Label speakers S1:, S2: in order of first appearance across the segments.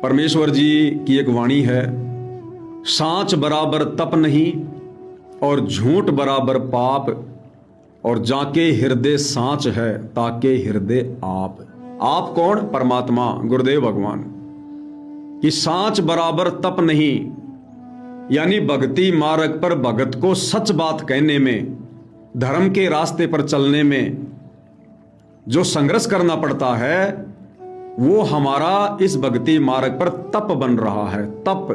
S1: परमेश्वर जी की एक वाणी है, सांच बराबर तप नहीं और झूठ बराबर पाप, और जाके हृदय सांच है ताके हृदय आप। आप कौन? परमात्मा गुरुदेव भगवान। कि सांच बराबर तप नहीं, यानी भक्ति मार्ग पर भगत को सच बात कहने में, धर्म के रास्ते पर चलने में जो संघर्ष करना पड़ता है, वो हमारा इस भक्ति मार्ग पर तप बन रहा है। तप,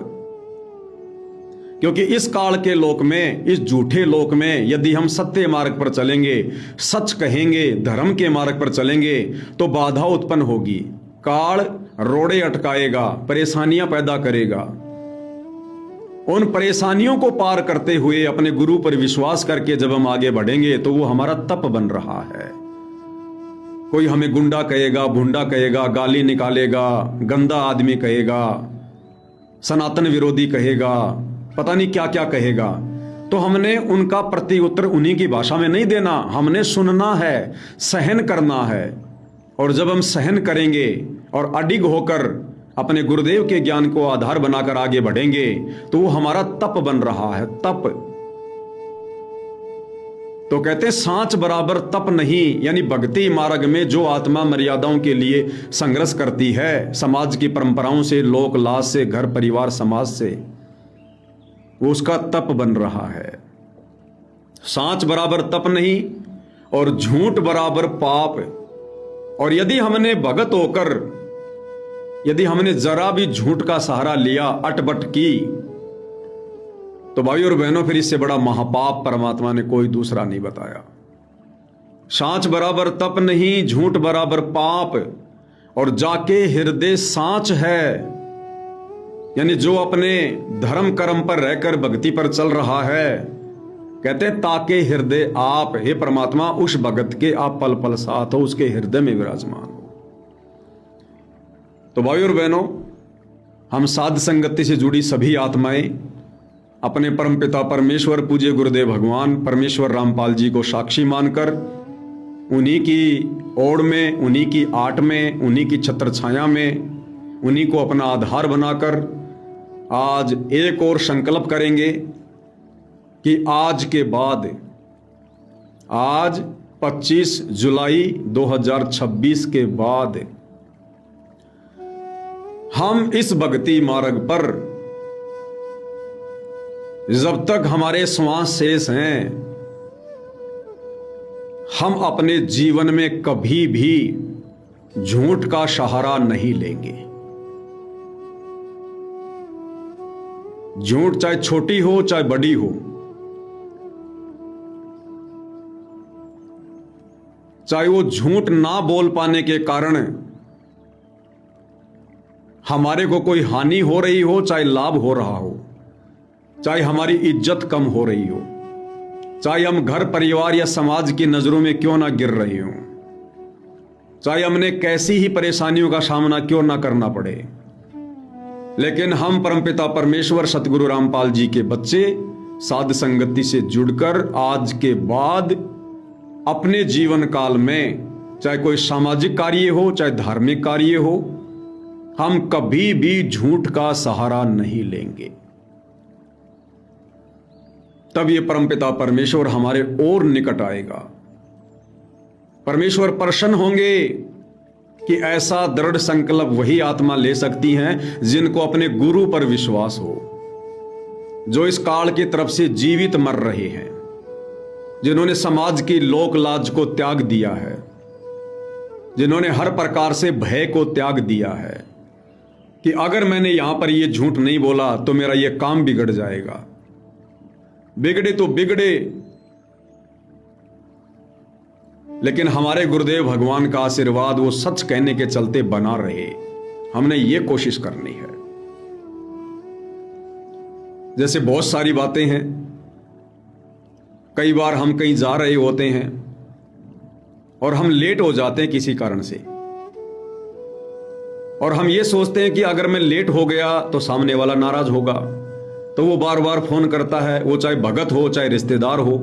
S1: क्योंकि इस काल के लोक में, इस झूठे लोक में यदि हम सत्य मार्ग पर चलेंगे, सच कहेंगे, धर्म के मार्ग पर चलेंगे तो बाधा उत्पन्न होगी। काल रोड़े अटकाएगा, परेशानियां पैदा करेगा। उन परेशानियों को पार करते हुए अपने गुरु पर विश्वास करके जब हम आगे बढ़ेंगे तो वो हमारा तप बन रहा है। कोई हमें गुंडा कहेगा, भुंडा कहेगा, गाली निकालेगा, गंदा आदमी कहेगा, सनातन विरोधी कहेगा, पता नहीं क्या क्या कहेगा, तो हमने उनका प्रति उत्तर उन्हीं की भाषा में नहीं देना। हमने सुनना है, सहन करना है। और जब हम सहन करेंगे और अडिग होकर अपने गुरुदेव के ज्ञान को आधार बनाकर आगे बढ़ेंगे तो वो हमारा तप बन रहा है। तप तो कहते हैं सांच बराबर तप नहीं, यानी भक्ति मार्ग में जो आत्मा मर्यादाओं के लिए संघर्ष करती है, समाज की परंपराओं से, लोक लाज से, घर परिवार समाज से, वो उसका तप बन रहा है। सांच बराबर तप नहीं और झूठ बराबर पाप। और यदि हमने भगत होकर, यदि हमने जरा भी झूठ का सहारा लिया, अटबट की, तो भाई और बहनों फिर इससे बड़ा महापाप परमात्मा ने कोई दूसरा नहीं बताया। सांच बराबर तप नहीं, झूठ बराबर पाप, और जाके हृदय सांच है, यानी जो अपने धर्म कर्म पर रहकर भक्ति पर चल रहा है, कहते ताके हृदय आप। हे परमात्मा, उस भगत के आप पल पल साथ हो, उसके हृदय में विराजमान हो। तो भाई और बहनों, हम साध संगति से जुड़ी सभी आत्माएं अपने परमपिता परमेश्वर पूज्य गुरुदेव भगवान परमेश्वर रामपाल जी को साक्षी मानकर, उन्हीं की ओड़ में, उन्हीं की आट में, उन्हीं की छत्र छाया में, उन्हीं को अपना आधार बनाकर आज एक और संकल्प करेंगे कि आज के बाद, आज 25 जुलाई 2026 के बाद हम इस भक्ति मार्ग पर जब तक हमारे श्वास शेष हैं, हम अपने जीवन में कभी भी झूठ का सहारा नहीं लेंगे। झूठ चाहे छोटी हो चाहे बड़ी हो, चाहे वो झूठ ना बोल पाने के कारण हमारे को कोई हानि हो रही हो, चाहे लाभ हो रहा हो, चाहे हमारी इज्जत कम हो रही हो, चाहे हम घर परिवार या समाज की नजरों में क्यों ना गिर रहे हो, चाहे हमने कैसी ही परेशानियों का सामना क्यों ना करना पड़े, लेकिन हम परमपिता परमेश्वर सतगुरु रामपाल जी के बच्चे साध संगति से जुड़कर आज के बाद अपने जीवन काल में, चाहे कोई सामाजिक कार्य हो चाहे धार्मिक कार्य हो, हम कभी भी झूठ का सहारा नहीं लेंगे। तब ये परमपिता परमेश्वर हमारे और निकट आएगा। परमेश्वर प्रसन्न होंगे कि ऐसा दृढ़ संकल्प वही आत्मा ले सकती हैं जिनको अपने गुरु पर विश्वास हो, जो इस काल की तरफ से जीवित मर रहे हैं, जिन्होंने समाज की लोक लाज को त्याग दिया है, जिन्होंने हर प्रकार से भय को त्याग दिया है कि अगर मैंने यहां पर यह झूठ नहीं बोला तो मेरा यह काम बिगड़ जाएगा। बिगड़े तो बिगड़े, लेकिन हमारे गुरुदेव भगवान का आशीर्वाद वो सच कहने के चलते बना रहे। हमने ये कोशिश करनी है। जैसे बहुत सारी बातें हैं, कई बार हम कहीं जा रहे होते हैं और हम लेट हो जाते हैं किसी कारण से, और हम ये सोचते हैं कि अगर मैं लेट हो गया तो सामने वाला नाराज होगा, तो वो बार बार फोन करता है, वो चाहे भगत हो चाहे रिश्तेदार हो,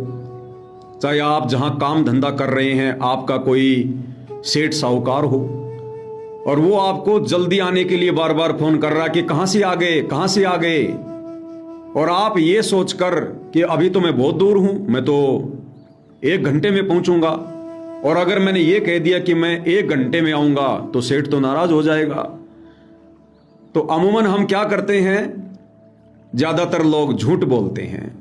S1: चाहे आप जहां काम धंधा कर रहे हैं आपका कोई सेठ साहूकार हो, और वो आपको जल्दी आने के लिए बार बार फोन कर रहा है कि कहां से आ गए, कहां से आ गए। और आप ये सोचकर कि अभी तो मैं बहुत दूर हूं, मैं तो 1 घंटे में पहुंचूंगा, और अगर मैंने ये कह दिया कि मैं 1 घंटे में आऊंगा तो सेठ तो नाराज हो जाएगा। तो अमूमन हम क्या करते हैं, ज्यादातर लोग झूठ बोलते हैं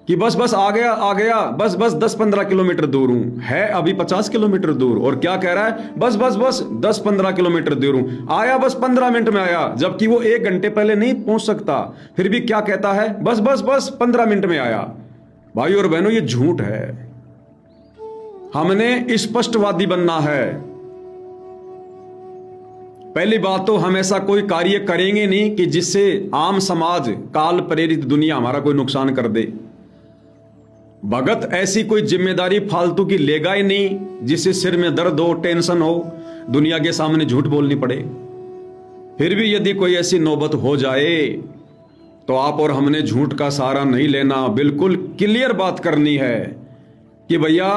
S1: कि बस बस आ गया, बस बस 10-15 किलोमीटर दूर हूं, है अभी 50 किलोमीटर दूर, और क्या कह रहा है, बस बस बस 10-15 किलोमीटर दूर हूं, आया बस 15 मिनट में आया, जबकि वो 1 घंटे पहले नहीं पहुंच सकता, फिर भी क्या कहता है, बस बस बस 15 मिनट में आया। भाई और बहनों, ये झूठ है। हमने स्पष्टवादी बनना है। पहली बात तो हम ऐसा कोई कार्य करेंगे नहीं कि जिससे आम समाज, काल प्रेरित दुनिया हमारा कोई नुकसान कर दे। भगत ऐसी कोई जिम्मेदारी फालतू की लेगा ही नहीं जिससे सिर में दर्द हो, टेंशन हो, दुनिया के सामने झूठ बोलनी पड़े। फिर भी यदि कोई ऐसी नौबत हो जाए तो आप और हमने झूठ का सहारा नहीं लेना। बिल्कुल क्लियर बात करनी है कि भैया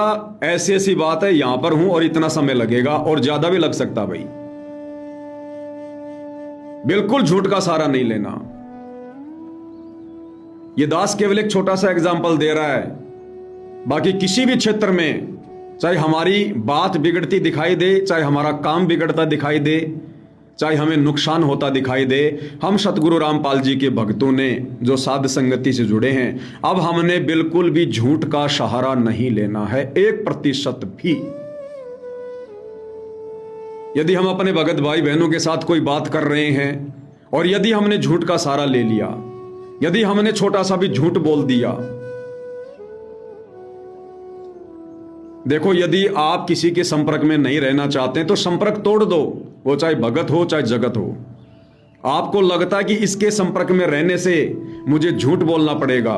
S1: ऐसी ऐसी बात है, यहां पर हूं और इतना समय लगेगा, और ज्यादा भी लग सकता। भाई बिल्कुल झूठ का सहारा नहीं लेना। ये दास केवल एक छोटा सा एग्जाम्पल दे रहा है। बाकी किसी भी क्षेत्र में, चाहे हमारी बात बिगड़ती दिखाई दे, चाहे हमारा काम बिगड़ता दिखाई दे, चाहे हमें नुकसान होता दिखाई दे, हम सतगुरु रामपाल जी के भक्तों ने जो साध संगति से जुड़े हैं, अब हमने बिल्कुल भी झूठ का सहारा नहीं लेना है, 1% भी। यदि हम अपने भगत भाई बहनों के साथ कोई बात कर रहे हैं और यदि हमने झूठ का सहारा ले लिया, यदि हमने छोटा सा भी झूठ बोल दिया, देखो यदि आप किसी के संपर्क में नहीं रहना चाहते हैं तो संपर्क तोड़ दो, वो चाहे भगत हो चाहे जगत हो। आपको लगता है कि इसके संपर्क में रहने से मुझे झूठ बोलना पड़ेगा,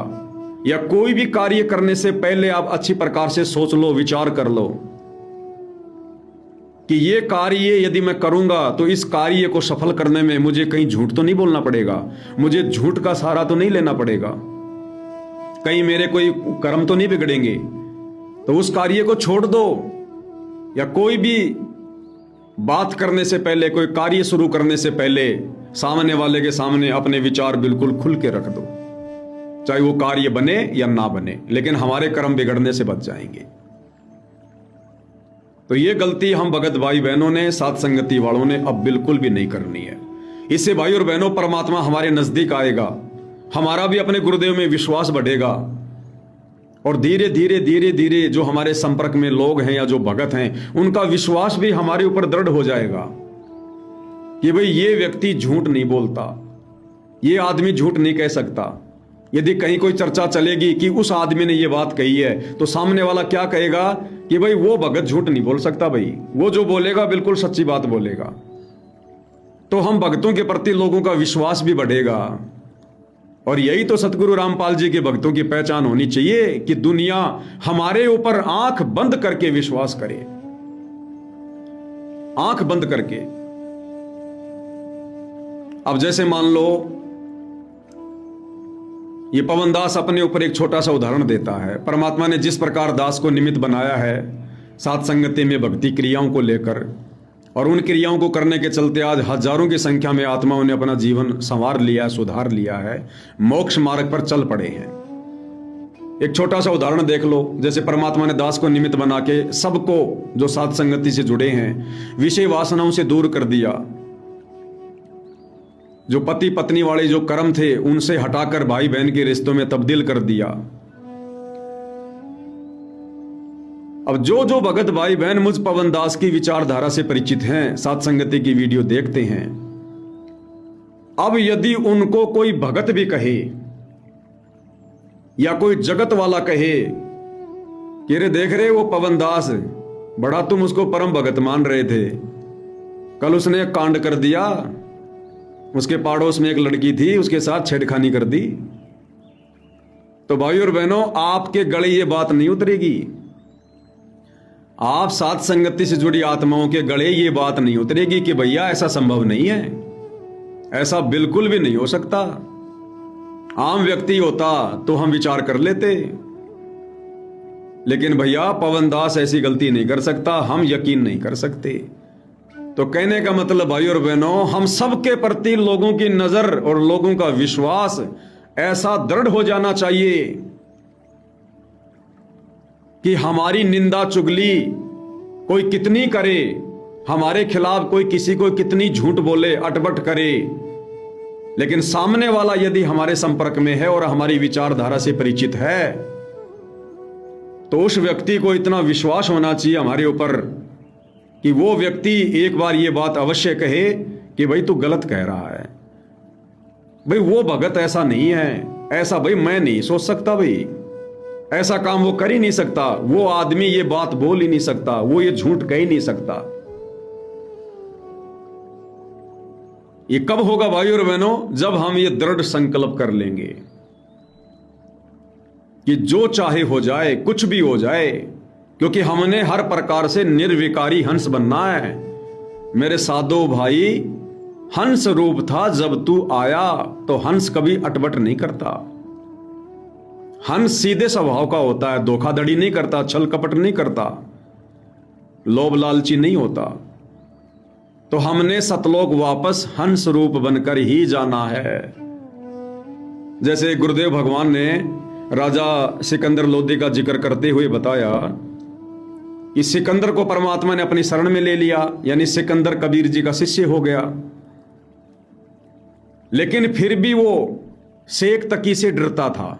S1: या कोई भी कार्य करने से पहले आप अच्छी प्रकार से सोच लो, विचार कर लो कि ये कार्य यदि मैं करूंगा तो इस कार्य को सफल करने में मुझे कहीं झूठ तो नहीं बोलना पड़ेगा, मुझे झूठ का सहारा तो नहीं लेना पड़ेगा, कहीं मेरे कोई कर्म तो नहीं बिगड़ेंगे। तो उस कार्य को छोड़ दो, या कोई भी बात करने से पहले, कोई कार्य शुरू करने से पहले सामने वाले के सामने अपने विचार बिल्कुल खुल के रख दो, चाहे वो कार्य बने या ना बने, लेकिन हमारे कर्म बिगड़ने से बच जाएंगे। तो ये गलती हम भगत भाई बहनों ने, साथ संगति वालों ने अब बिल्कुल भी नहीं करनी है। इससे भाई और बहनों परमात्मा हमारे नजदीक आएगा, हमारा भी अपने गुरुदेव में विश्वास बढ़ेगा, और धीरे धीरे धीरे धीरे जो हमारे संपर्क में लोग हैं या जो भगत हैं उनका विश्वास भी हमारे ऊपर दृढ़ हो जाएगा कि भाई ये व्यक्ति झूठ नहीं बोलता, ये आदमी झूठ नहीं कह सकता। यदि कहीं कोई चर्चा चलेगी कि उस आदमी ने ये बात कही है, तो सामने वाला क्या कहेगा कि भाई वो भगत झूठ नहीं बोल सकता, भाई वो जो बोलेगा बिल्कुल सच्ची बात बोलेगा। तो हम भक्तों के प्रति लोगों का विश्वास भी बढ़ेगा, और यही तो सतगुरु रामपाल जी के भक्तों की पहचान होनी चाहिए कि दुनिया हमारे ऊपर आंख बंद करके विश्वास करे, आंख बंद करके। अब जैसे मान लो ये पवन दास अपने ऊपर एक छोटा सा उदाहरण देता है। परमात्मा ने जिस प्रकार दास को निमित्त बनाया है साथ संगति में भक्ति क्रियाओं को लेकर, और उन क्रियाओं को करने के चलते आज हजारों की संख्या में आत्माओं ने अपना जीवन संवार लिया, सुधार लिया है, मोक्ष मार्ग पर चल पड़े हैं। एक छोटा सा उदाहरण देख लो। जैसे परमात्मा ने दास को निमित्त बना के सबको जो साथ संगति से जुड़े हैं विषय वासनाओं से दूर कर दिया, जो पति पत्नी वाले जो कर्म थे उनसे हटाकर भाई बहन के रिश्तों में तब्दील कर दिया। अब जो जो भगत भाई बहन मुझ पवन दास की विचारधारा से परिचित हैं, साथ संगति की वीडियो देखते हैं, अब यदि उनको कोई भगत भी कहे या कोई जगत वाला कहे कि रे देख रहे वो पवन दास, बड़ा तुम उसको परम भगत मान रहे थे, कल उसने एक कांड कर दिया, उसके पड़ोस में एक लड़की थी, उसके साथ छेड़खानी कर दी, तो भाई और बहनों आपके गले ये बात नहीं उतरेगी। आप साथ संगति से जुड़ी आत्माओं के गले ये बात नहीं उतरेगी कि भैया ऐसा संभव नहीं है, ऐसा बिल्कुल भी नहीं हो सकता। आम व्यक्ति होता तो हम विचार कर लेते, लेकिन भैया पवन दास ऐसी गलती नहीं कर सकता, हम यकीन नहीं कर सकते। तो कहने का मतलब भाई और बहनों, हम सबके प्रति लोगों की नजर और लोगों का विश्वास ऐसा दृढ़ हो जाना चाहिए कि हमारी निंदा चुगली कोई कितनी करे, हमारे खिलाफ कोई किसी को कितनी झूठ बोले, अटपट करे, लेकिन सामने वाला यदि हमारे संपर्क में है और हमारी विचारधारा से परिचित है, तो उस व्यक्ति को इतना विश्वास होना चाहिए हमारे ऊपर कि वो व्यक्ति एक बार ये बात अवश्य कहे कि भाई तू गलत कह रहा है, भाई वो भगत ऐसा नहीं है, ऐसा भाई मैं नहीं सोच सकता, भाई ऐसा काम वो कर ही नहीं सकता, वो आदमी ये बात बोल ही नहीं सकता, वो ये झूठ कह ही नहीं सकता। ये कब होगा भाई और बहनों? जब हम ये दृढ़ संकल्प कर लेंगे कि जो चाहे हो जाए, कुछ भी हो जाए, क्योंकि हमने हर प्रकार से निर्विकारी हंस बनना है। मेरे साधो भाई, हंस रूप था जब तू आया, तो हंस कभी अटपट नहीं करता। हंस सीधे स्वभाव का होता है, धोखाधड़ी नहीं करता, छल कपट नहीं करता, लोभ लालची नहीं होता। तो हमने सतलोक वापस हंस रूप बनकर ही जाना है। जैसे गुरुदेव भगवान ने राजा सिकंदर लोदी का जिक्र करते हुए बताया कि सिकंदर को परमात्मा ने अपनी शरण में ले लिया, यानी सिकंदर कबीर जी का शिष्य हो गया, लेकिन फिर भी वो शेख तकी से डरता था,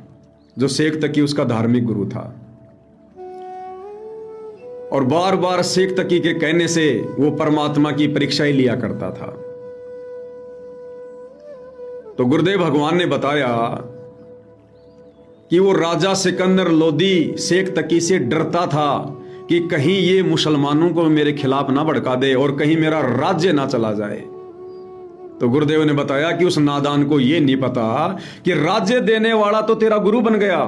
S1: जो शेख तकी उसका धार्मिक गुरु था, और बार बार शेख तकी के कहने से वो परमात्मा की परीक्षा ही लिया करता था। तो गुरुदेव भगवान ने बताया कि वो राजा सिकंदर लोदी शेख तकी से डरता था कि कहीं ये मुसलमानों को मेरे खिलाफ ना भड़का दे और कहीं मेरा राज्य ना चला जाए। तो गुरुदेव ने बताया कि उस नादान को ये नहीं पता कि राज्य देने वाला तो तेरा गुरु बन गया,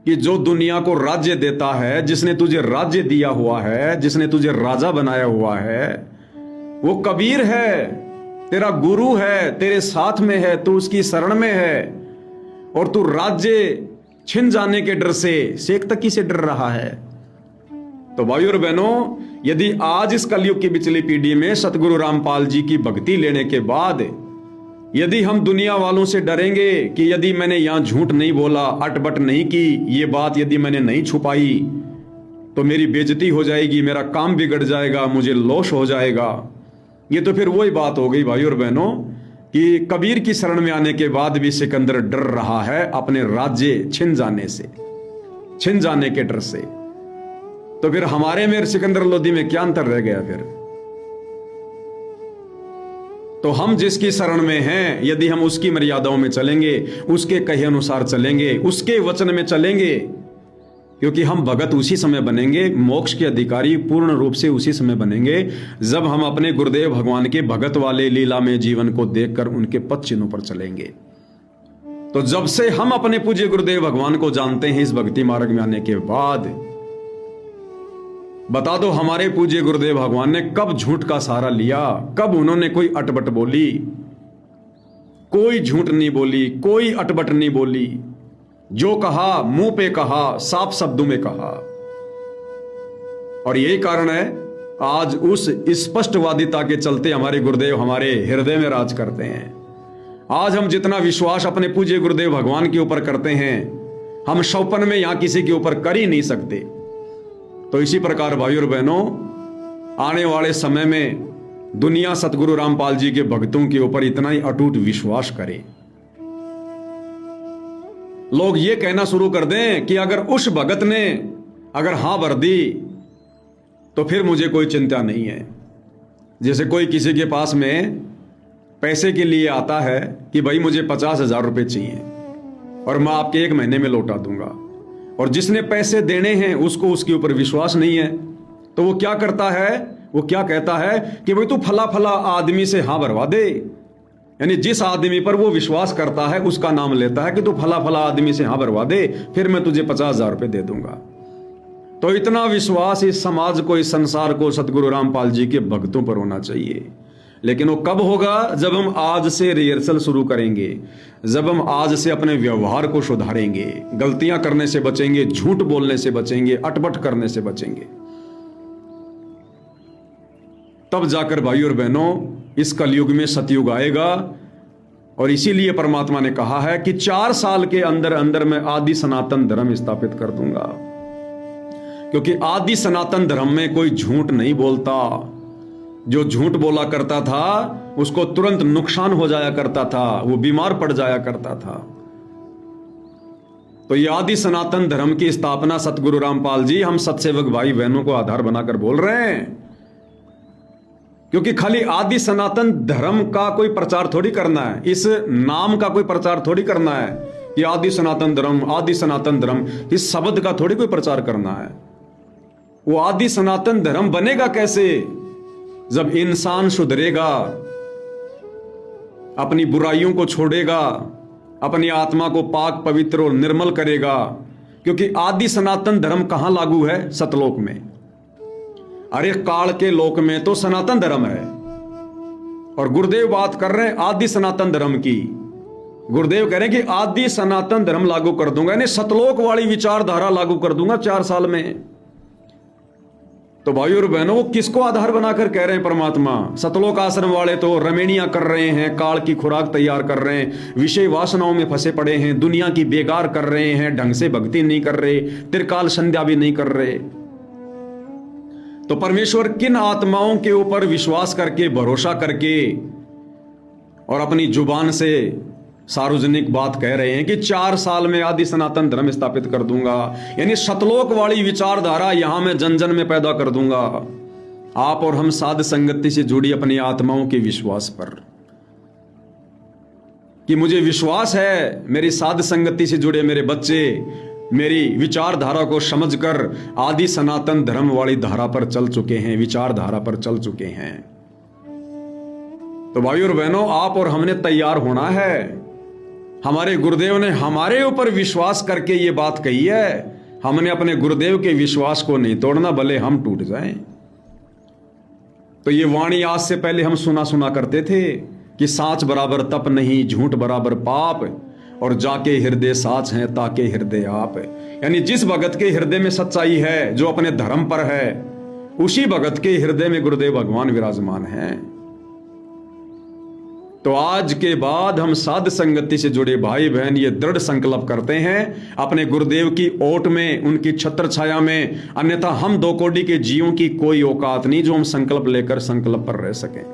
S1: कि जो दुनिया को राज्य देता है, जिसने तुझे राज्य दिया हुआ है, जिसने तुझे राजा बनाया हुआ है, वो कबीर है, तेरा गुरु है, तेरे साथ में है, तू उसकी शरण में है, और तू राज्य छिन जाने के डर से शेख तकी से डर रहा है। तो भाइयों और बहनों, यदि आज इस कलयुग की पिछली पीढ़ी में सतगुरु रामपाल जी की भक्ति लेने के बाद यदि हम दुनिया वालों से डरेंगे कि यदि मैंने यहां झूठ नहीं बोला, अटपट नहीं की, ये बात यदि मैंने नहीं छुपाई, तो मेरी बेइज्जती हो जाएगी, मेरा काम बिगड़ जाएगा, मुझे लॉस हो जाएगा, ये तो फिर वही बात हो गई भाइयों और बहनों कि कबीर की शरण में आने के बाद भी सिकंदर डर रहा है अपने राज्य छिन जाने से, छिन जाने के डर से। तो फिर हमारे में सिकंदर लोदी में क्या अंतर रह गया फिर? तो हम जिसकी शरण में हैं, यदि हम उसकी मर्यादाओं में चलेंगे, उसके कहे अनुसार चलेंगे, उसके वचन में चलेंगे, क्योंकि हम भगत उसी समय बनेंगे, मोक्ष के अधिकारी पूर्ण रूप से उसी समय बनेंगे जब हम अपने गुरुदेव भगवान के भगत वाले लीला में जीवन को देखकर उनके पद चिन्हों पर चलेंगे। तो जब से हम अपने पूज्य गुरुदेव भगवान को जानते हैं, इस भक्ति मार्ग में आने के बाद, बता दो हमारे पूज्य गुरुदेव भगवान ने कब झूठ का सहारा लिया, कब उन्होंने कोई अटपट बोली? कोई झूठ नहीं बोली, कोई अटपट नहीं बोली, जो कहा मुंह पे कहा, साफ शब्दों में कहा। और यही कारण है आज उस स्पष्टवादिता के चलते हमारे गुरुदेव हमारे हृदय में राज करते हैं। आज हम जितना विश्वास अपने पूज्य गुरुदेव भगवान के ऊपर करते हैं, हम शौपन में यहां किसी के ऊपर कर ही नहीं सकते। तो इसी प्रकार भाइयों और बहनों, आने वाले समय में दुनिया सतगुरु रामपाल जी के भक्तों के ऊपर इतना ही अटूट विश्वास करे, लोग ये कहना शुरू कर दें कि अगर उस भगत ने अगर हां भर दी तो फिर मुझे कोई चिंता नहीं है। जैसे कोई किसी के पास में पैसे के लिए आता है कि भाई मुझे 50,000 रुपए चाहिए और मैं आपके 1 महीने में लौटा दूंगा, और जिसने पैसे देने हैं उसको उसके ऊपर विश्वास नहीं है, तो वो क्या करता है, वो क्या कहता है कि भाई तू फला फला आदमी से हां भरवा दे, यानी जिस आदमी पर वो विश्वास करता है उसका नाम लेता है कि तू फला फला आदमी से हां भरवा दे, फिर मैं तुझे 50,000 रुपए दे दूंगा। तो इतना विश्वास इस समाज को, इस संसार को सतगुरु रामपाल जी के भक्तों पर होना चाहिए। लेकिन वो कब होगा? जब हम आज से रिहर्सल शुरू करेंगे, जब हम आज से अपने व्यवहार को सुधारेंगे, गलतियां करने से बचेंगे, झूठ बोलने से बचेंगे, अटपट करने से बचेंगे, तब जाकर भाई और बहनों इस कलयुग में सतयुग आएगा। और इसीलिए परमात्मा ने कहा है कि 4 साल के अंदर अंदर मैं आदि सनातन धर्म स्थापित कर दूंगा, क्योंकि आदि सनातन धर्म में कोई झूठ नहीं बोलता। जो झूठ बोला करता था उसको तुरंत नुकसान हो जाया करता था, वो बीमार पड़ जाया करता था। तो ये आदि सनातन धर्म की स्थापना सतगुरु रामपाल जी हम सत्सेवक भाई बहनों को आधार बनाकर बोल रहे हैं, क्योंकि खाली आदि सनातन धर्म का कोई प्रचार थोड़ी करना है, इस नाम का कोई प्रचार थोड़ी करना है कि आदि सनातन धर्म, आदि सनातन धर्म, इस शब्द का थोड़ी कोई प्रचार करना है। वो आदि सनातन धर्म बनेगा कैसे? जब इंसान सुधरेगा, अपनी बुराइयों को छोड़ेगा, अपनी आत्मा को पाक पवित्र और निर्मल करेगा। क्योंकि आदि सनातन धर्म कहां लागू है? सतलोक में। अरे काल के लोक में तो सनातन धर्म है, और गुरुदेव बात कर रहे हैं आदि सनातन धर्म की। गुरुदेव कह रहे हैं कि आदि सनातन धर्म लागू कर दूंगा, यानी सतलोक वाली विचारधारा लागू कर दूंगा 4 साल में। तो भाई और बहनों, वो किसको आधार बनाकर कह रहे हैं परमात्मा? सतलोक आश्रम वाले तो रमेणियां कर रहे हैं, काल की खुराक तैयार कर रहे हैं, विषय वासनाओं में फंसे पड़े हैं, दुनिया की बेकार कर रहे हैं, ढंग से भक्ति नहीं कर रहे, त्रिकाल संध्या भी नहीं कर रहे। तो परमेश्वर किन आत्माओं के ऊपर विश्वास करके, भरोसा करके और अपनी जुबान से सार्वजनिक बात कह रहे हैं कि 4 साल में आदि सनातन धर्म स्थापित कर दूंगा, यानी सतलोक वाली विचारधारा यहां मैं जन जन में पैदा कर दूंगा। आप और हम साध संगति से जुड़ी अपनी आत्माओं के विश्वास पर, कि मुझे विश्वास है मेरी साध संगति से जुड़े मेरे बच्चे मेरी विचारधारा को समझकर आदि सनातन धर्म वाली धारा पर चल चुके हैं, विचारधारा पर चल चुके हैं। तो भाई और बहनों, आप और हमने तैयार होना है। हमारे गुरुदेव ने हमारे ऊपर विश्वास करके ये बात कही है, हमने अपने गुरुदेव के विश्वास को नहीं तोड़ना, भले हम टूट जाएं। तो ये वाणी आज से पहले हम सुना करते थे कि साच बराबर तप नहीं, झूठ बराबर पाप, और जाके हृदय साच है ताके हृदय आप। यानी जिस भगत के हृदय में सच्चाई है, जो अपने धर्म पर है, उसी भगत के हृदय में गुरुदेव भगवान विराजमान हैं। तो आज के बाद हम साध संगति से जुड़े भाई बहन ये दृढ़ संकल्प करते हैं अपने गुरुदेव की ओट में, उनकी छत्र छाया में, अन्यथा हम 2 कोटि के जीवों की कोई औकात नहीं जो हम संकल्प लेकर संकल्प पर रह सकें,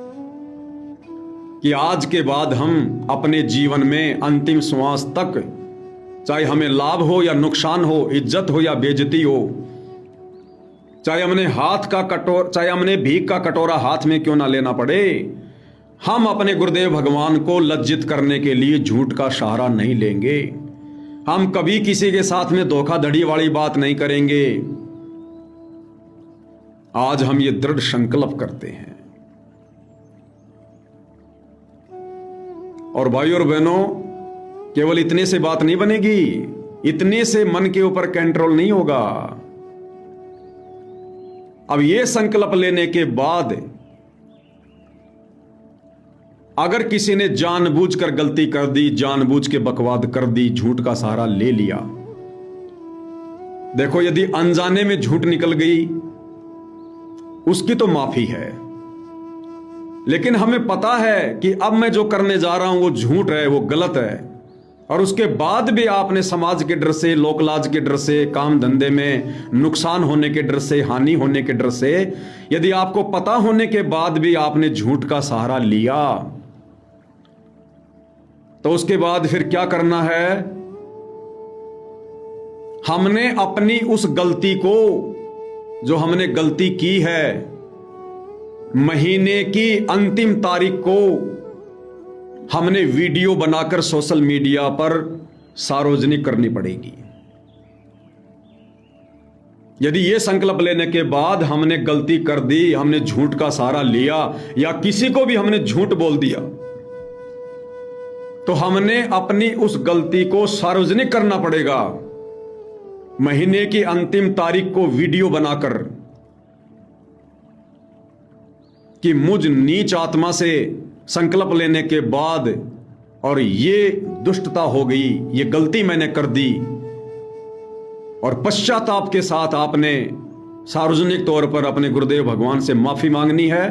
S1: कि आज के बाद हम अपने जीवन में अंतिम श्वास तक, चाहे हमें लाभ हो या नुकसान हो, इज्जत हो या बेइज्जती हो, चाहे हमने भीख का कटोरा हाथ में क्यों ना लेना पड़े, हम अपने गुरुदेव भगवान को लज्जित करने के लिए झूठ का सहारा नहीं लेंगे। हम कभी किसी के साथ में धोखाधड़ी वाली बात नहीं करेंगे। आज हम ये दृढ़ संकल्प करते हैं। और भाई और बहनों, केवल इतने से बात नहीं बनेगी, इतने से मन के ऊपर कंट्रोल नहीं होगा। अब ये संकल्प लेने के बाद अगर किसी ने जानबूझकर गलती कर दी, जानबूझ के बकवाद कर दी, झूठ का सहारा ले लिया, देखो यदि अनजाने में झूठ निकल गई उसकी तो माफी है, लेकिन हमें पता है कि अब मैं जो करने जा रहा हूं वो झूठ है, वो गलत है, और उसके बाद भी आपने समाज के डर से, लोकलाज के डर से, काम धंधे में नुकसान होने के डर से, हानि होने के डर से, यदि आपको पता होने के बाद भी आपने झूठ का सहारा लिया, तो उसके बाद फिर क्या करना है? हमने अपनी उस गलती को, जो हमने गलती की है, महीने की अंतिम तारीख को हमने वीडियो बनाकर सोशल मीडिया पर सार्वजनिक करनी पड़ेगी। यदि यह संकल्प लेने के बाद हमने गलती कर दी, हमने झूठ का सहारा लिया, या किसी को भी हमने झूठ बोल दिया, तो हमने अपनी उस गलती को सार्वजनिक करना पड़ेगा। महीने की अंतिम तारीख को वीडियो बनाकर कि मुझ नीच आत्मा से संकल्प लेने के बाद, और ये दुष्टता हो गई, ये गलती मैंने कर दी, और पश्चाताप के साथ आपने सार्वजनिक तौर पर अपने गुरुदेव भगवान से माफी मांगनी है,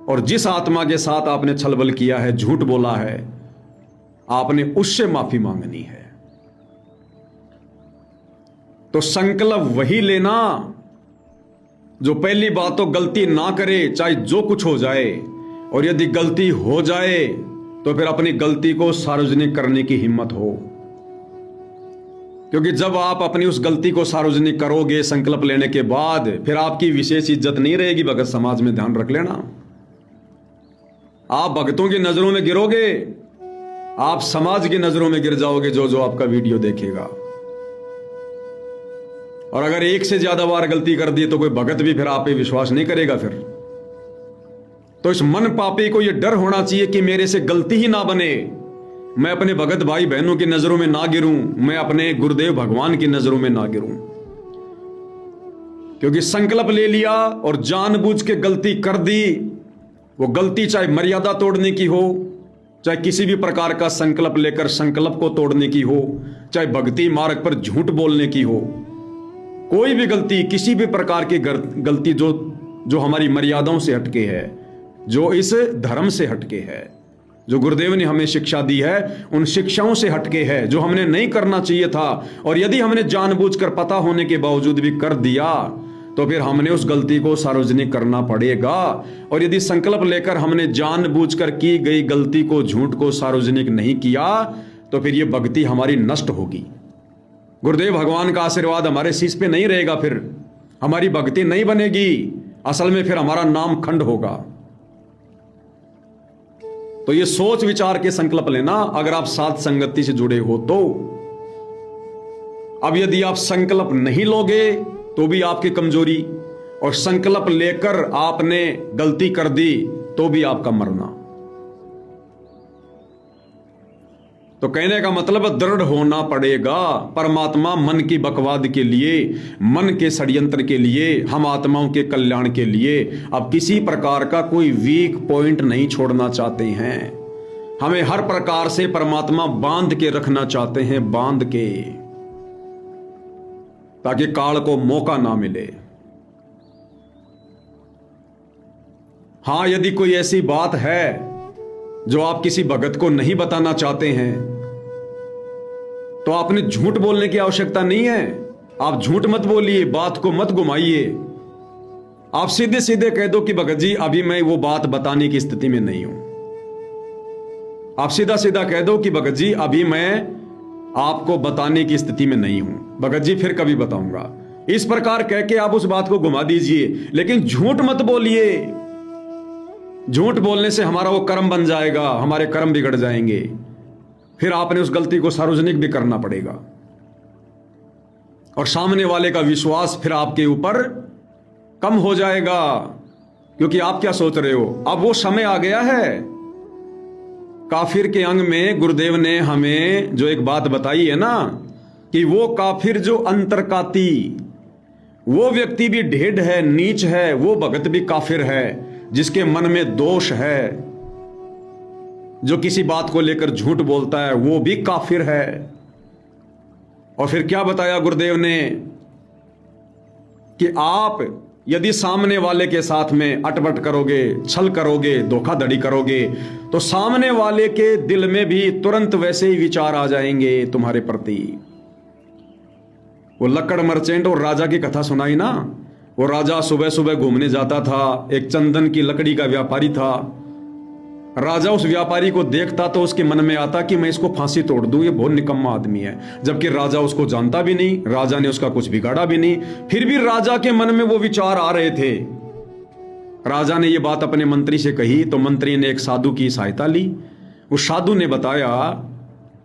S1: और जिस आत्मा के साथ आपने छलबल किया है, झूठ बोला है, आपने उससे माफी मांगनी है। तो संकल्प वही लेना जो पहली बात तो गलती ना करे, चाहे जो कुछ हो जाए, और यदि गलती हो जाए तो फिर अपनी गलती को सार्वजनिक करने की हिम्मत हो। क्योंकि जब आप अपनी उस गलती को सार्वजनिक करोगे संकल्प लेने के बाद, फिर आपकी विशेष इज्जत नहीं रहेगी भगत समाज में, ध्यान रख लेना। आप भगतों की नजरों में गिरोगे, आप समाज की नजरों में गिर जाओगे जो जो आपका वीडियो देखेगा। और अगर एक से ज्यादा बार गलती कर दी तो कोई भगत भी फिर आप पे विश्वास नहीं करेगा। फिर तो इस मन पापी को यह डर होना चाहिए कि मेरे से गलती ही ना बने, मैं अपने भगत भाई बहनों की नजरों में ना गिरूं, मैं अपने गुरुदेव भगवान की नजरों में ना गिरूं। क्योंकि संकल्प ले लिया और जानबूझ के गलती कर दी, वो गलती चाहे मर्यादा तोड़ने की हो, चाहे किसी भी प्रकार का संकल्प लेकर संकल्प को तोड़ने की हो, चाहे भक्ति मार्ग पर झूठ बोलने की हो, कोई भी गलती, किसी भी प्रकार की गलती जो हमारी मर्यादाओं से हटके है, जो इस धर्म से हटके है, जो गुरुदेव ने हमें शिक्षा दी है उन शिक्षाओं से हटके है, जो हमने नहीं करना चाहिए था, और यदि हमने जानबूझकर पता होने के बावजूद भी कर दिया तो फिर हमने उस गलती को सार्वजनिक करना पड़ेगा। और यदि संकल्प लेकर हमने जानबूझकर की गई गलती को, झूठ को सार्वजनिक नहीं किया तो फिर यह भक्ति हमारी नष्ट होगी। गुरुदेव भगवान का आशीर्वाद हमारे शीश पे नहीं रहेगा, फिर हमारी भक्ति नहीं बनेगी, असल में फिर हमारा नाम खंड होगा। तो ये सोच विचार के संकल्प लेना अगर आप साथ संगति से जुड़े हो तो। अब यदि आप संकल्प नहीं लोगे तो भी आपकी कमजोरी, और संकल्प लेकर आपने गलती कर दी तो भी आपका मरना। तो कहने का मतलब दृढ़ होना पड़ेगा। परमात्मा मन की बकवाद के लिए, मन के षड्यंत्र के लिए, हम आत्माओं के कल्याण के लिए अब किसी प्रकार का कोई वीक पॉइंट नहीं छोड़ना चाहते हैं। हमें हर प्रकार से परमात्मा बांध के रखना चाहते हैं, बांध के, ताकि काल को मौका ना मिले। हां, यदि कोई ऐसी बात है जो आप किसी भगत को नहीं बताना चाहते हैं तो आपने झूठ बोलने की आवश्यकता नहीं है। आप झूठ मत बोलिए, बात को मत घुमाइए। आप सीधे सीधे कह दो कि भगत जी अभी मैं वो बात बताने की स्थिति में नहीं हूं। आप सीधा सीधा कह दो कि भगत जी अभी मैं आपको बताने की स्थिति में नहीं हूं, भगत जी फिर कभी बताऊंगा। इस प्रकार कह के आप उस बात को घुमा दीजिए, लेकिन झूठ मत बोलिए। झूठ बोलने से हमारा वो कर्म बन जाएगा, हमारे कर्म बिगड़ जाएंगे, फिर आपने उस गलती को सार्वजनिक भी करना पड़ेगा, और सामने वाले का विश्वास फिर आपके ऊपर कम हो जाएगा। क्योंकि आप क्या सोच रहे हो, अब वो समय आ गया है। काफिर के अंग में गुरुदेव ने हमें जो एक बात बताई है ना, कि वो काफिर जो अंतरकाती, वो व्यक्ति भी ढेढ़ है, नीच है, वो भगत भी काफिर है, जिसके मन में दोष है, जो किसी बात को लेकर झूठ बोलता है, वो भी काफिर है। और फिर क्या बताया गुरुदेव ने कि आप यदि सामने वाले के साथ में अटपट करोगे, छल करोगे, धोखाधड़ी करोगे, तो सामने वाले के दिल में भी तुरंत वैसे ही विचार आ जाएंगे तुम्हारे प्रति। वो लक्कड़ मर्चेंट और राजा की कथा सुनाई ना। वो राजा सुबह सुबह घूमने जाता था, एक चंदन की लकड़ी का व्यापारी था। राजा उस व्यापारी को देखता तो उसके मन में आता कि मैं इसको फांसी तोड़ दूं, ये बहुत निकम्मा आदमी है। जबकि राजा उसको जानता भी नहीं, राजा ने उसका कुछ बिगाड़ा भी नहीं, फिर भी राजा के मन में वो विचार आ रहे थे। राजा ने ये बात अपने मंत्री से कही तो मंत्री ने एक साधु की सहायता ली। उस साधु ने बताया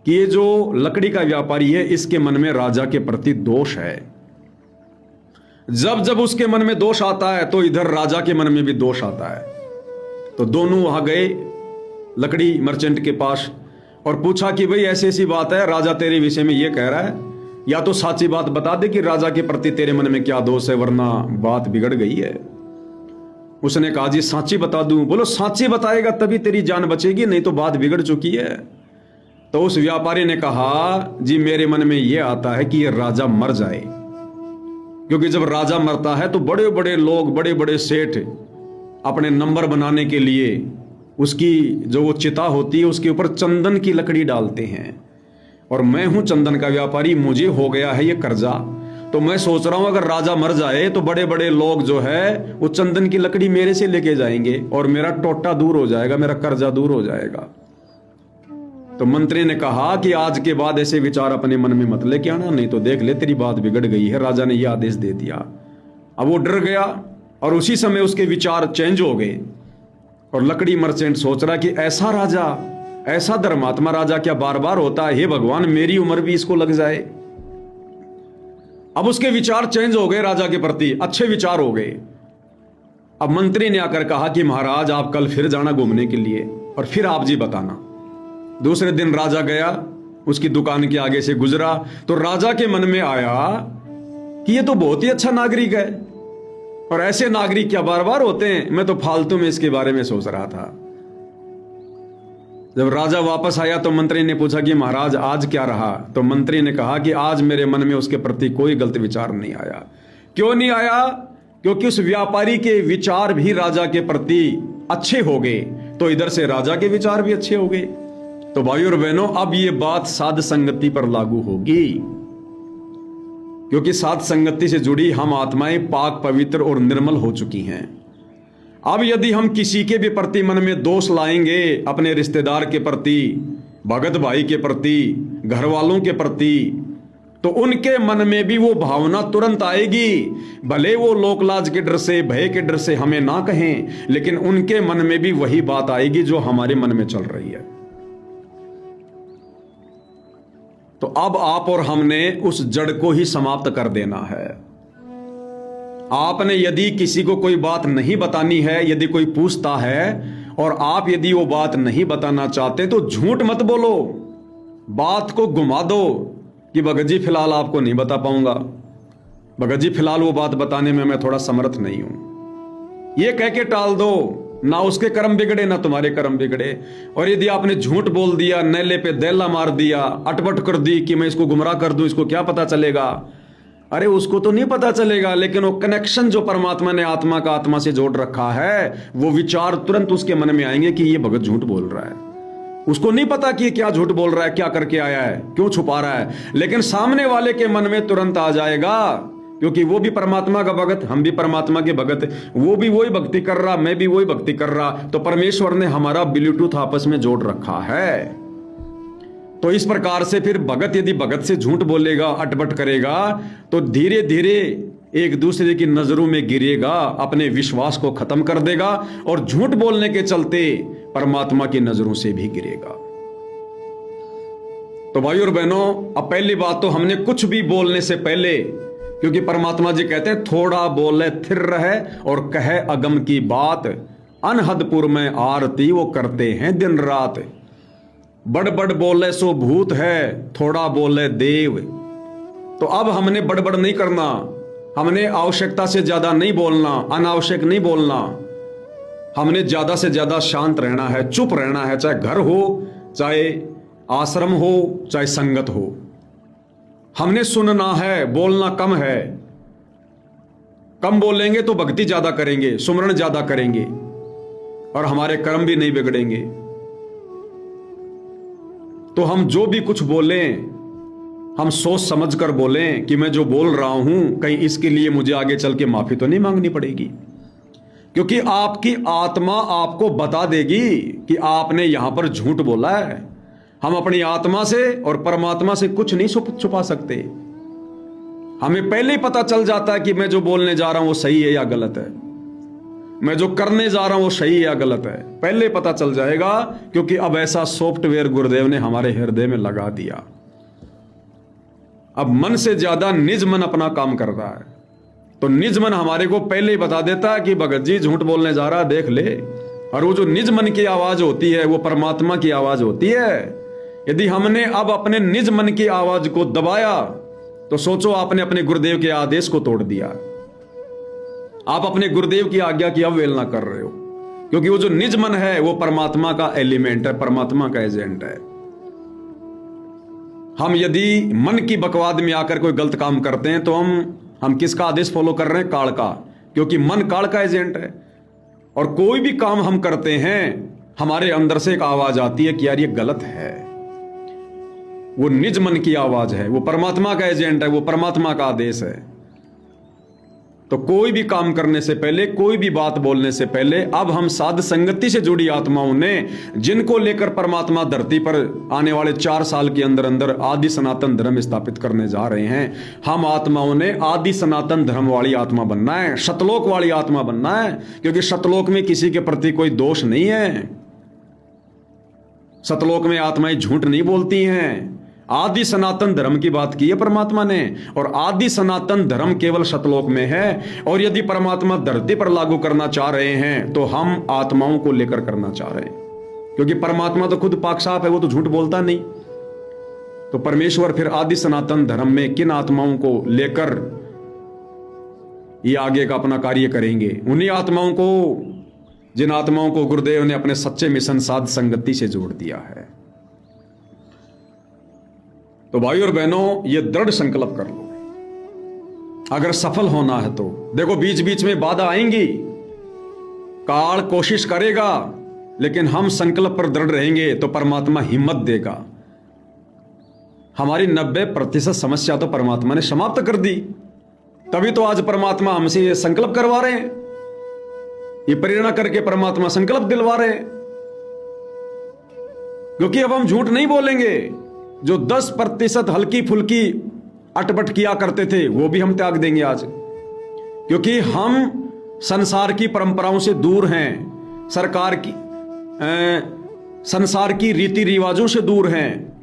S1: कि ये जो लकड़ी का व्यापारी है, इसके मन में राजा के प्रति दोष है। जब जब उसके मन में दोष आता है तो इधर राजा के मन में भी दोष आता है। तो दोनों वहां गए लकड़ी मर्चेंट के पास और पूछा कि भाई ऐसी ऐसी बात है, राजा तेरे विषय में ये कह रहा है, या तो सच्ची बात बता दे कि राजा के प्रति तेरे मन में क्या दोष है, वरना बात बिगड़ गई है। उसने कहा जी साची बता दूं। बोलो साची बताएगा तभी तेरी जान बचेगी, नहीं तो बात बिगड़ चुकी है। तो उस व्यापारी ने कहा जी मेरे मन में यह आता है कि यह राजा मर जाए, क्योंकि जब राजा मरता है तो बड़े बड़े लोग, बड़े बड़े सेठ अपने नंबर बनाने के लिए उसकी जो वो चिता होती है उसके ऊपर चंदन की लकड़ी डालते हैं। और मैं हूं चंदन का व्यापारी, मुझे हो गया है ये कर्जा, तो मैं सोच रहा हूं अगर राजा मर जाए तो बड़े बड़े लोग जो है वो चंदन की लकड़ी मेरे से लेके जाएंगे और मेरा टोटा दूर हो जाएगा, मेरा कर्जा दूर हो जाएगा। तो मंत्री ने कहा कि आज के बाद ऐसे विचार अपने मन में मत लेके आना, नहीं तो देख ले तेरी बात बिगड़ गई है। राजा ने यह आदेश दे दिया। अब वो डर गया और उसी समय उसके विचार चेंज हो गए और लकड़ी मर्चेंट सोच रहा कि ऐसा राजा, ऐसा धर्मात्मा राजा क्या बार बार होता है? हे भगवान, मेरी उम्र भी इसको लग जाए। अब उसके विचार चेंज हो गए राजा के प्रति, अच्छे विचार हो गए। अब मंत्री ने आकर कहा कि महाराज आप कल फिर जाना घूमने के लिए और फिर आप जी बताना। दूसरे दिन राजा गया, उसकी दुकान के आगे से गुजरा तो राजा के मन में आया कि ये तो बहुत ही अच्छा नागरिक है और ऐसे नागरिक क्या बार बार होते हैं, मैं तो फालतू में इसके बारे में सोच रहा था। जब राजा वापस आया तो मंत्री ने पूछा कि महाराज आज क्या रहा? तो मंत्री ने कहा कि आज मेरे मन में उसके प्रति कोई गलत विचार नहीं आया। क्यों नहीं आया? क्योंकि उस व्यापारी के विचार भी राजा के प्रति अच्छे हो गए, तो इधर से राजा के विचार भी अच्छे हो गए। तो भाइयों और बहनों, अब ये बात साध संगति पर लागू होगी, क्योंकि साध संगति से जुड़ी हम आत्माएं पाक पवित्र और निर्मल हो चुकी हैं। अब यदि हम किसी के भी प्रति मन में दोष लाएंगे, अपने रिश्तेदार के प्रति, भगत भाई के प्रति, घर वालों के प्रति, तो उनके मन में भी वो भावना तुरंत आएगी। भले वो लोकलाज के डर से, भय के डर से हमें ना कहें, लेकिन उनके मन में भी वही बात आएगी जो हमारे मन में चल रही है। तो अब आप और हमने उस जड़ को ही समाप्त कर देना है। आपने यदि किसी को कोई बात नहीं बतानी है, यदि कोई पूछता है और आप यदि वो बात नहीं बताना चाहते तो झूठ मत बोलो, बात को घुमा दो कि भगत जी फिलहाल आपको नहीं बता पाऊंगा, भगत जी फिलहाल वो बात बताने में मैं थोड़ा समर्थ नहीं हूं। ये कह के टाल दो, ना उसके कर्म बिगड़े ना तुम्हारे कर्म बिगड़े। और यदि आपने झूठ बोल दिया, नेले पे दैला मार दिया, अटपट कर दी कि मैं इसको गुमराह कर दूं, इसको क्या पता चलेगा? अरे उसको तो नहीं पता चलेगा, लेकिन वो कनेक्शन जो परमात्मा ने आत्मा का आत्मा से जोड़ रखा है, वो विचार तुरंत उसके मन में आएंगे कि ये भगत झूठ बोल रहा है। उसको नहीं पता कि ये क्या झूठ बोल रहा है, क्या करके आया है, क्यों छुपा रहा है, लेकिन सामने वाले के मन में तुरंत आ जाएगा, क्योंकि वो भी परमात्मा का भगत, हम भी परमात्मा के भगत, वो भी वही भक्ति कर रहा, मैं भी वही भक्ति कर रहा, तो परमेश्वर ने हमारा ब्लूटूथ आपस में जोड़ रखा है। तो इस प्रकार से फिर भगत यदि भगत से झूठ बोलेगा, अटपट करेगा, तो धीरे धीरे एक दूसरे की नजरों में गिरेगा, अपने विश्वास को खत्म कर देगा और झूठ बोलने के चलते परमात्मा की नजरों से भी गिरेगा। तो भाइयों और बहनों, अब पहली बात तो हमने कुछ भी बोलने से पहले, क्योंकि परमात्मा जी कहते हैं थोड़ा बोले थिर रहे और कहे अगम की बात, अनहदपुर में आरती वो करते हैं दिन रात। बड़ बड़ बोले सो भूत है, थोड़ा बोले देव। तो अब हमने बड़बड़ नहीं करना, हमने आवश्यकता से ज्यादा नहीं बोलना, अनावश्यक नहीं बोलना, हमने ज्यादा से ज्यादा शांत रहना है, चुप रहना है, चाहे घर हो, चाहे आश्रम हो, चाहे संगत हो। हमने सुनना है, बोलना कम है। कम बोलेंगे तो भक्ति ज्यादा करेंगे, सुमरण ज्यादा करेंगे और हमारे कर्म भी नहीं बिगड़ेंगे। तो हम जो भी कुछ बोलें, हम सोच समझ कर बोलें कि मैं जो बोल रहा हूं कहीं इसके लिए मुझे आगे चल के माफी तो नहीं मांगनी पड़ेगी, क्योंकि आपकी आत्मा आपको बता देगी कि आपने यहां पर झूठ बोला है। हम अपनी आत्मा से और परमात्मा से कुछ नहीं छुपा सकते। हमें पहले ही पता चल जाता है कि मैं जो बोलने जा रहा हूं वो सही है या गलत है, मैं जो करने जा रहा हूं वो सही है या गलत है, पहले पता चल जाएगा, क्योंकि अब ऐसा सॉफ्टवेयर गुरुदेव ने हमारे हृदय में लगा दिया। अब मन से ज्यादा निज मन अपना काम कर रहा है, तो निज मन हमारे को पहले ही बता देता है कि भगत जी झूठ बोलने जा रहा, देख ले। और वो जो निज मन की आवाज होती है वो परमात्मा की आवाज होती है। यदि हमने अब अपने निज मन की आवाज को दबाया तो सोचो आपने अपने गुरुदेव के आदेश को तोड़ दिया, आप अपने गुरुदेव की आज्ञा की अवहेलना कर रहे हो, क्योंकि वो जो निज मन है वो परमात्मा का एलिमेंट है, परमात्मा का एजेंट है। हम यदि मन की बकवाद में आकर कोई गलत काम करते हैं तो हम किसका आदेश फॉलो कर रहे हैं? काल का, क्योंकि मन काल का एजेंट है। और कोई भी काम हम करते हैं, हमारे अंदर से एक आवाज आती है कि यार ये गलत है। वो निज मन की आवाज है, वो परमात्मा का एजेंट है, वो परमात्मा का आदेश है। तो कोई भी काम करने से पहले, कोई भी बात बोलने से पहले, अब हम साध संगति से जुड़ी आत्माओं ने, जिनको लेकर परमात्मा धरती पर आने वाले 4 साल के अंदर अंदर आदि सनातन धर्म स्थापित करने जा रहे हैं, हम आत्माओं ने आदि सनातन धर्म वाली आत्मा बनना है, सतलोक वाली आत्मा बनना है। क्योंकि सतलोक में किसी के प्रति कोई दोष नहीं है। सतलोक में आत्माएं झूठ नहीं बोलती हैं। आदि सनातन धर्म की बात की है परमात्मा ने, और आदि सनातन धर्म केवल सतलोक में है। और यदि परमात्मा धरती पर लागू करना चाह रहे हैं तो हम आत्माओं को लेकर करना चाह रहे हैं। क्योंकि परमात्मा तो खुद पाक साफ है, वो तो झूठ बोलता नहीं। तो परमेश्वर फिर आदि सनातन धर्म में किन आत्माओं को लेकर ये आगे का अपना कार्य करेंगे? उन्हीं आत्माओं को, जिन आत्माओं को गुरुदेव ने अपने सच्चे मिशन साध संगति से जोड़ दिया है। तो भाई और बहनों, ये दृढ़ संकल्प कर लो अगर सफल होना है तो। देखो बीच बीच में बाधा आएंगी, काल कोशिश करेगा, लेकिन हम संकल्प पर दृढ़ रहेंगे तो परमात्मा हिम्मत देगा। हमारी 90% समस्या तो परमात्मा ने समाप्त कर दी। तभी तो आज परमात्मा हमसे ये संकल्प करवा रहे हैं, ये प्रेरणा करके परमात्मा संकल्प दिलवा रहे हैं। क्योंकि अब हम झूठ नहीं बोलेंगे। जो 10% हल्की फुल्की अटपट किया करते थे वो भी हम त्याग देंगे आज। क्योंकि हम संसार की परंपराओं से दूर हैं, संसार की रीति रिवाजों से दूर हैं,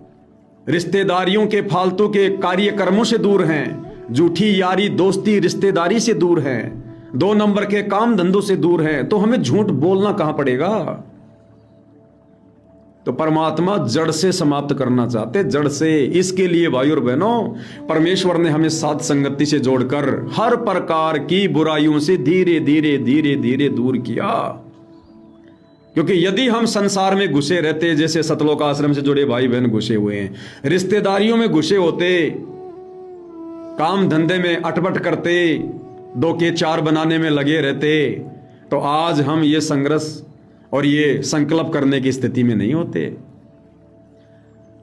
S1: रिश्तेदारियों के फालतू के कार्यक्रमों से दूर हैं, झूठी यारी दोस्ती रिश्तेदारी से दूर हैं, 2 नंबर के काम धंधों से दूर हैं। तो हमें झूठ बोलना कहां पड़ेगा? तो परमात्मा जड़ से समाप्त करना चाहते, जड़ से। इसके लिए भाई और बहनों, परमेश्वर ने हमें साध संगति से जोड़कर हर प्रकार की बुराइयों से धीरे धीरे धीरे धीरे दूर किया। क्योंकि यदि हम संसार में घुसे रहते, जैसे सतलोक आश्रम से जुड़े भाई बहन घुसे हुए हैं, रिश्तेदारियों में घुसे होते, काम धंधे में अटपट करते, 2 के 4 बनाने में लगे रहते, तो आज हम ये संघर्ष और ये संकल्प करने की स्थिति में नहीं होते।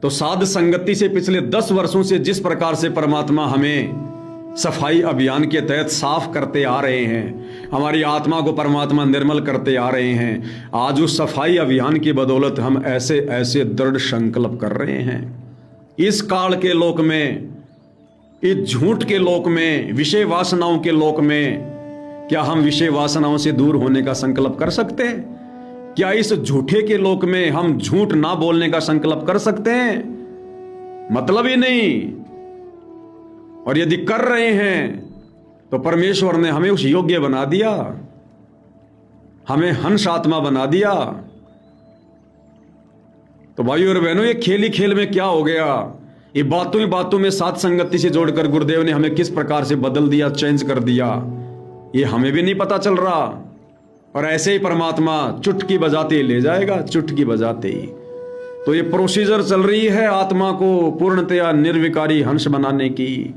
S1: तो साध संगति से पिछले 10 वर्षों से जिस प्रकार से परमात्मा हमें सफाई अभियान के तहत साफ करते आ रहे हैं, हमारी आत्मा को परमात्मा निर्मल करते आ रहे हैं, आज उस सफाई अभियान की बदौलत हम ऐसे ऐसे दृढ़ संकल्प कर रहे हैं। इस काल के लोक में, इस झूठ के लोक में, विषय वासनाओं के लोक में, क्या हम विषय वासनाओं से दूर होने का संकल्प कर सकते हैं? क्या इस झूठे के लोक में हम झूठ ना बोलने का संकल्प कर सकते हैं? मतलब ही नहीं। और यदि कर रहे हैं तो परमेश्वर ने हमें उस योग्य बना दिया, हमें हंस आत्मा बना दिया। तो भाइयों और बहनों, ये खेल ही खेल में क्या हो गया? ये बातों ही बातों में साथ संगति से जोड़कर गुरुदेव ने हमें किस प्रकार से बदल दिया, चेंज कर दिया, ये हमें भी नहीं पता चल रहा। और ऐसे ही परमात्मा चुटकी बजाते ही ले जाएगा, चुटकी बजाते ही। तो ये प्रोसीजर चल रही है आत्मा को पूर्णतया निर्विकारी हंस बनाने की।